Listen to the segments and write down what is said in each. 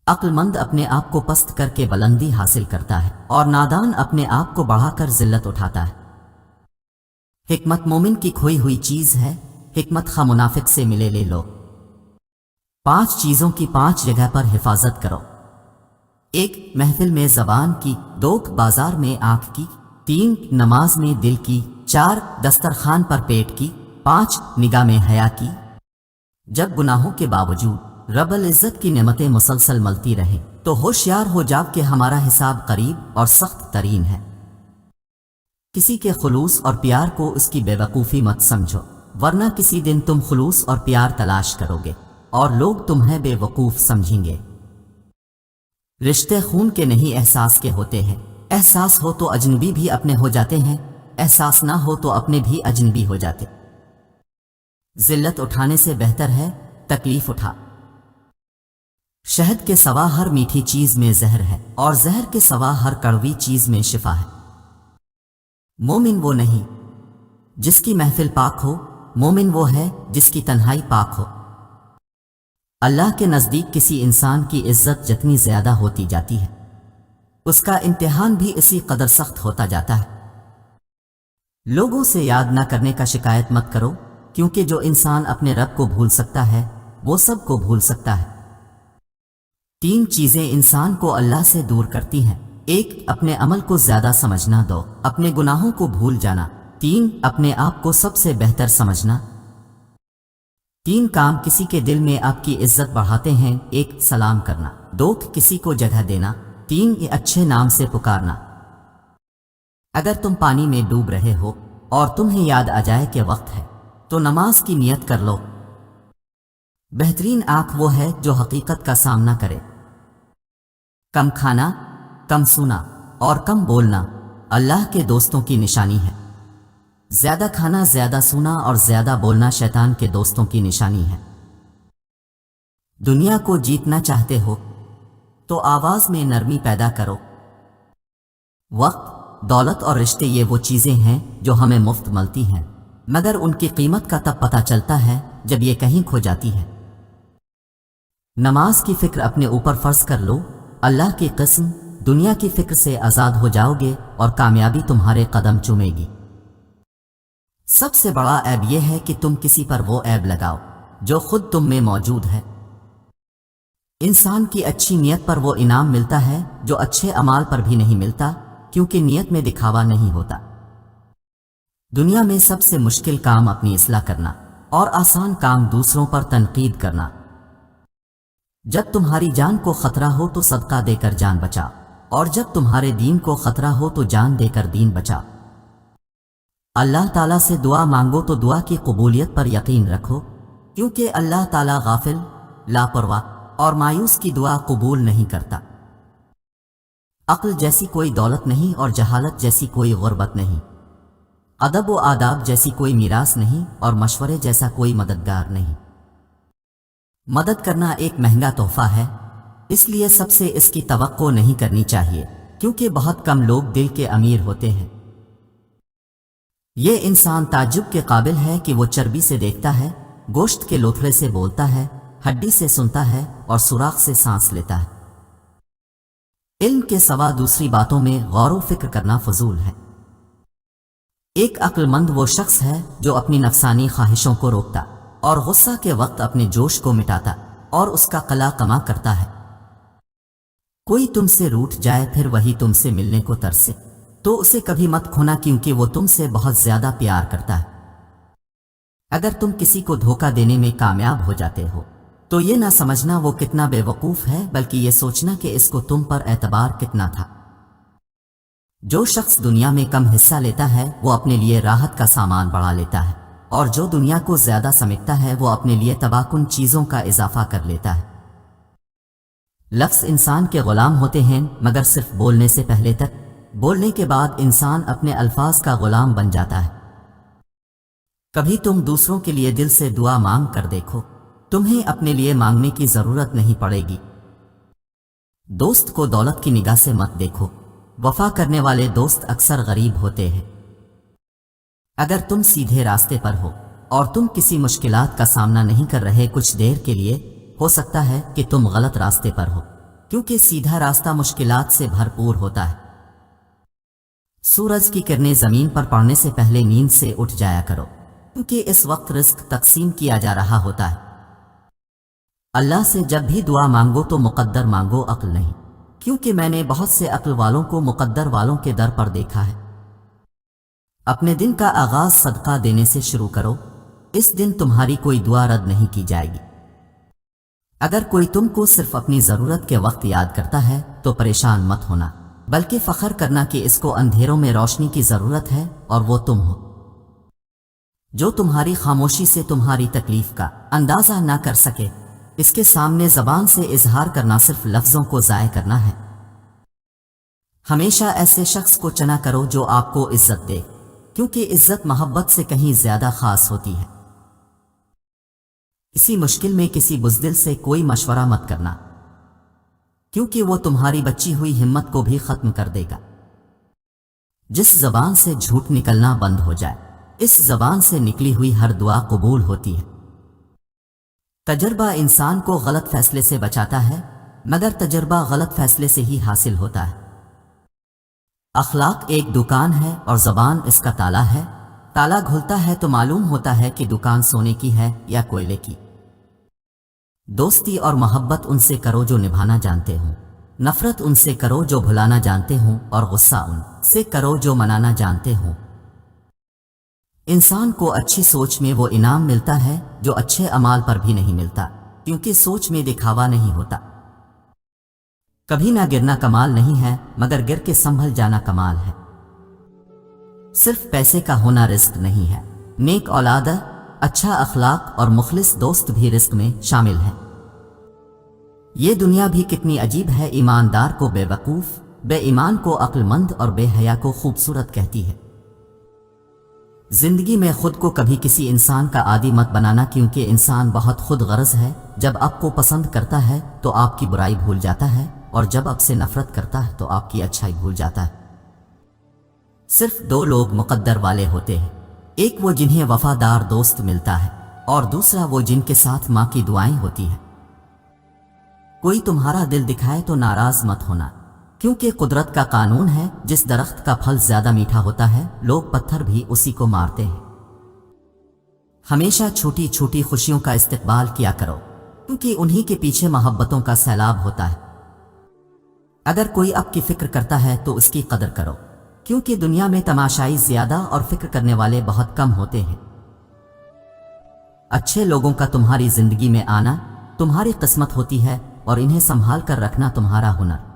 عقل مند اپنے آپ کو پست کر کے بلندی حاصل کرتا ہے اور نادان اپنے آپ کو بڑھا کر ذلت اٹھاتا ہے۔ حکمت مومن کی کھوئی ہوئی چیز ہے، حکمت خواہ منافق سے ملے لے لو۔ 5 چیزوں کی 5 جگہ پر حفاظت کرو۔ 1 محفل میں زبان کی، 2 بازار میں آنکھ کی، 3 نماز میں دل کی، 4 دسترخوان پر پیٹ کی، 5 نگاہ میں حیا کی۔ جب گناہوں کے باوجود رب العزت کی نعمتیں مسلسل ملتی رہیں تو ہوشیار ہو جاؤ کہ ہمارا حساب قریب اور سخت ترین ہے۔ کسی کے خلوص اور پیار کو اس کی بے وقوفی مت سمجھو، ورنہ کسی دن تم خلوص اور پیار تلاش کرو گے اور لوگ تمہیں بے وقوف سمجھیں گے۔ رشتے خون کے نہیں احساس کے ہوتے ہیں، احساس ہو تو اجنبی بھی اپنے ہو جاتے ہیں، احساس نہ ہو تو اپنے بھی اجنبی ہو جاتے۔ ذلت اٹھانے سے بہتر ہے تکلیف اٹھا۔ شہد کے سوا ہر میٹھی چیز میں زہر ہے اور زہر کے سوا ہر کڑوی چیز میں شفا ہے۔ مومن وہ نہیں جس کی محفل پاک ہو، مومن وہ ہے جس کی تنہائی پاک ہو۔ اللہ کے نزدیک کسی انسان کی عزت جتنی زیادہ ہوتی جاتی ہے، اس کا امتحان بھی اسی قدر سخت ہوتا جاتا ہے۔ لوگوں سے یاد نہ کرنے کا شکایت مت کرو، کیونکہ جو انسان اپنے رب کو بھول سکتا ہے وہ سب کو بھول سکتا ہے۔ 3 چیزیں انسان کو اللہ سے دور کرتی ہیں۔ 1 اپنے عمل کو زیادہ سمجھنا، 2 اپنے گناہوں کو بھول جانا، 3 اپنے آپ کو سب سے بہتر سمجھنا۔ 3 کام کسی کے دل میں آپ کی عزت بڑھاتے ہیں۔ 1 سلام کرنا، 2 کسی کو جگہ دینا، 3 اچھے نام سے پکارنا۔ اگر تم پانی میں ڈوب رہے ہو اور تمہیں یاد آ جائے کہ وقت ہے تو نماز کی نیت کر لو۔ بہترین آنکھ وہ ہے جو حقیقت کا سامنا کرے۔ کم کھانا، کم سونا اور کم بولنا اللہ کے دوستوں کی نشانی ہے۔ زیادہ کھانا، زیادہ سونا اور زیادہ بولنا شیطان کے دوستوں کی نشانی ہے۔ دنیا کو جیتنا چاہتے ہو تو آواز میں نرمی پیدا کرو۔ وقت، دولت اور رشتے یہ وہ چیزیں ہیں جو ہمیں مفت ملتی ہیں، مگر ان کی قیمت کا تب پتہ چلتا ہے جب یہ کہیں کھو جاتی ہے۔ نماز کی فکر اپنے اوپر فرض کر لو، اللہ کی قسم دنیا کی فکر سے آزاد ہو جاؤ گے اور کامیابی تمہارے قدم چومے گی۔ سب سے بڑا عیب یہ ہے کہ تم کسی پر وہ عیب لگاؤ جو خود تم میں موجود ہے۔ انسان کی اچھی نیت پر وہ انعام ملتا ہے جو اچھے اعمال پر بھی نہیں ملتا، کیونکہ نیت میں دکھاوا نہیں ہوتا۔ دنیا میں سب سے مشکل کام اپنی اصلاح کرنا اور آسان کام دوسروں پر تنقید کرنا۔ جب تمہاری جان کو خطرہ ہو تو صدقہ دے کر جان بچا، اور جب تمہارے دین کو خطرہ ہو تو جان دے کر دین بچا۔ اللہ تعالیٰ سے دعا مانگو تو دعا کی قبولیت پر یقین رکھو، کیونکہ اللہ تعالیٰ غافل، لاپرواہ اور مایوس کی دعا قبول نہیں کرتا۔ عقل جیسی کوئی دولت نہیں اور جہالت جیسی کوئی غربت نہیں، ادب و آداب جیسی کوئی میراث نہیں اور مشورے جیسا کوئی مددگار نہیں۔ مدد کرنا ایک مہنگا تحفہ ہے، اس لیے سب سے اس کی توقع نہیں کرنی چاہیے، کیونکہ بہت کم لوگ دل کے امیر ہوتے ہیں۔ یہ انسان تعجب کے قابل ہے کہ وہ چربی سے دیکھتا ہے، گوشت کے لوتھڑے سے بولتا ہے، ہڈی سے سنتا ہے اور سوراخ سے سانس لیتا ہے۔ علم کے سوا دوسری باتوں میں غور و فکر کرنا فضول ہے۔ ایک عقل مند وہ شخص ہے جو اپنی نفسانی خواہشوں کو روکتا اور غصہ کے وقت اپنے جوش کو مٹاتا اور اس کا قلع کما کرتا ہے۔ کوئی تم سے روٹھ جائے پھر وہی تم سے ملنے کو ترسے تو اسے کبھی مت کھونا، کیونکہ وہ تم سے بہت زیادہ پیار کرتا ہے۔ اگر تم کسی کو دھوکہ دینے میں کامیاب ہو جاتے ہو تو یہ نہ سمجھنا وہ کتنا بے وقوف ہے، بلکہ یہ سوچنا کہ اس کو تم پر اعتبار کتنا تھا۔ جو شخص دنیا میں کم حصہ لیتا ہے وہ اپنے لیے راحت کا سامان بڑھا لیتا ہے، اور جو دنیا کو زیادہ سمیٹتا ہے وہ اپنے لیے تباہ کن چیزوں کا اضافہ کر لیتا ہے۔ لفظ انسان کے غلام ہوتے ہیں، مگر صرف بولنے سے پہلے تک، بولنے کے بعد انسان اپنے الفاظ کا غلام بن جاتا ہے۔ کبھی تم دوسروں کے لیے دل سے دعا مانگ کر دیکھو، تمہیں اپنے لیے مانگنے کی ضرورت نہیں پڑے گی۔ دوست کو دولت کی نگاہ سے مت دیکھو، وفا کرنے والے دوست اکثر غریب ہوتے ہیں۔ اگر تم سیدھے راستے پر ہو اور تم کسی مشکلات کا سامنا نہیں کر رہے کچھ دیر کے لیے، ہو سکتا ہے کہ تم غلط راستے پر ہو۔ کیونکہ سیدھا راستہ مشکلات سے بھرپور ہوتا ہے۔ سورج کی کرنیں زمین پر پڑنے سے پہلے نیند سے اٹھ جایا کرو، کیونکہ اس وقت رزق تقسیم کیا جا رہا ہوتا ہے۔ اللہ سے جب بھی دعا مانگو تو مقدر مانگو، عقل نہیں، کیونکہ میں نے بہت سے عقل والوں کو مقدر والوں کے در پر دیکھا ہے۔ اپنے دن کا آغاز صدقہ دینے سے شروع کرو، اس دن تمہاری کوئی دعا رد نہیں کی جائے گی۔ اگر کوئی تم کو صرف اپنی ضرورت کے وقت یاد کرتا ہے تو پریشان مت ہونا، بلکہ فخر کرنا کہ اس کو اندھیروں میں روشنی کی ضرورت ہے اور وہ تم ہو۔ جو تمہاری خاموشی سے تمہاری تکلیف کا اندازہ نہ کر سکے، اس کے سامنے زبان سے اظہار کرنا صرف لفظوں کو ضائع کرنا ہے۔ ہمیشہ ایسے شخص کو چنا کرو جو آپ کو عزت دے، کیونکہ عزت محبت سے کہیں زیادہ خاص ہوتی ہے۔ اسی مشکل میں کسی بزدل سے کوئی مشورہ مت کرنا، کیونکہ وہ تمہاری بچی ہوئی ہمت کو بھی ختم کر دے گا۔ جس زبان سے جھوٹ نکلنا بند ہو جائے، اس زبان سے نکلی ہوئی ہر دعا قبول ہوتی ہے۔ تجربہ انسان کو غلط فیصلے سے بچاتا ہے، مگر تجربہ غلط فیصلے سے ہی حاصل ہوتا ہے۔ اخلاق ایک دکان ہے اور زبان اس کا تالا ہے۔ تالا کھلتا ہے تو معلوم ہوتا ہے کہ دکان سونے کی ہے یا کوئلے کی۔ دوستی اور محبت ان سے کرو جو نبھانا جانتے ہوں، نفرت ان سے کرو جو بھلانا جانتے ہوں، اور غصہ ان سے کرو جو منانا جانتے ہوں۔ انسان کو اچھی سوچ میں وہ انعام ملتا ہے جو اچھے اعمال پر بھی نہیں ملتا، کیونکہ سوچ میں دکھاوا نہیں ہوتا۔ کبھی نہ گرنا کمال نہیں ہے، مگر گر کے سنبھل جانا کمال ہے۔ صرف پیسے کا ہونا رزق نہیں ہے، نیک اولاد، اچھا اخلاق اور مخلص دوست بھی رزق میں شامل ہیں۔ یہ دنیا بھی کتنی عجیب ہے، ایماندار کو بے وقوف، بے ایمان کو عقل مند اور بے حیا کو خوبصورت کہتی ہے۔ زندگی میں خود کو کبھی کسی انسان کا عادی مت بنانا، کیونکہ انسان بہت خود غرض ہے۔ جب آپ کو پسند کرتا ہے تو آپ کی برائی بھول جاتا ہے، اور جب آپ سے نفرت کرتا ہے تو آپ کی اچھائی بھول جاتا ہے۔ صرف دو لوگ مقدر والے ہوتے ہیں، ایک وہ جنہیں وفادار دوست ملتا ہے، اور دوسرا وہ جن کے ساتھ ماں کی دعائیں ہوتی ہیں۔ کوئی تمہارا دل دکھائے تو ناراض مت ہونا، کیونکہ قدرت کا قانون ہے، جس درخت کا پھل زیادہ میٹھا ہوتا ہے، لوگ پتھر بھی اسی کو مارتے ہیں۔ ہمیشہ چھوٹی چھوٹی خوشیوں کا استقبال کیا کرو، کیونکہ انہی کے پیچھے محبتوں کا سیلاب ہوتا ہے۔ اگر کوئی آپ کی فکر کرتا ہے تو اس کی قدر کرو، کیونکہ دنیا میں تماشائی زیادہ اور فکر کرنے والے بہت کم ہوتے ہیں۔ اچھے لوگوں کا تمہاری زندگی میں آنا تمہاری قسمت ہوتی ہے، اور انہیں سنبھال کر رکھنا تمہارا ہنر۔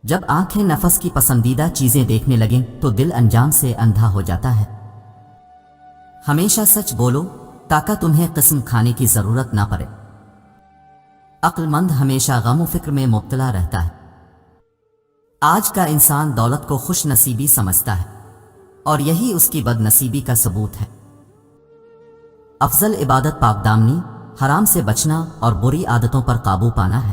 جب آنکھیں نفس کی پسندیدہ چیزیں دیکھنے لگیں تو دل انجام سے اندھا ہو جاتا ہے۔ ہمیشہ سچ بولو تاکہ تمہیں قسم کھانے کی ضرورت نہ پڑے۔ عقل مند ہمیشہ غم و فکر میں مبتلا رہتا ہے۔ آج کا انسان دولت کو خوش نصیبی سمجھتا ہے، اور یہی اس کی بد نصیبی کا ثبوت ہے۔ افضل عبادت پاک دامنی، حرام سے بچنا اور بری عادتوں پر قابو پانا ہے۔